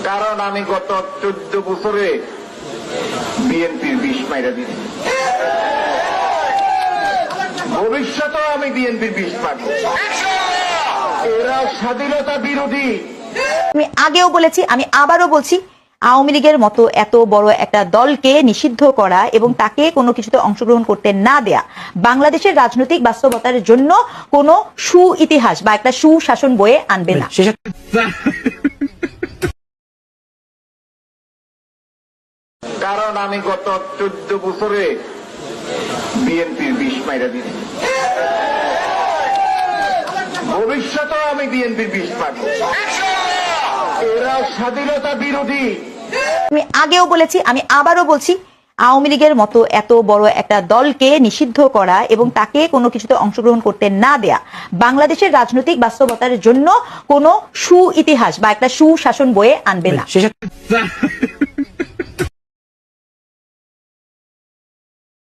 কারণ আমি গত 14 বছরে বিএনপির 20 মাইরা দিচ্ছি, ভবিষ্যতেও আমি বিএনপির 20 পাবো। এরা স্বাধীনতা বিরোধী। আমি আগেও বলেছি, আমি আবারও বলছি, আওয়ামী লীগের মতো এত বড় একটা দলকে নিষিদ্ধ করা এবং তাকে কোনো কিছুতে অংশগ্রহণ করতে না দেয়া বাংলাদেশের রাজনৈতিক বাস্তবতার জন্য কোনো ইতিহাস বা একটা সুশাসন বয়ে আনবে না। কারণ আমি গত 14 বছরে বিএনপির 20 মাইরা দিচ্ছি, ভবিষ্যতেও আমি বিএনপির 20 পাবো। এরা স্বাধীনতা বিরোধী। আমি আগেও বলেছি, আমি আবারও বলছি, আওয়ামী লীগের মতো এত বড় একটা দলকে নিষিদ্ধ করা এবং তাকে কোনো কিছুতে অংশগ্রহণ করতে না দেয়া বাংলাদেশের রাজনৈতিক বাস্তবতার জন্য কোনো ইতিহাস বা একটা সুশাসন বয়ে আনবে না।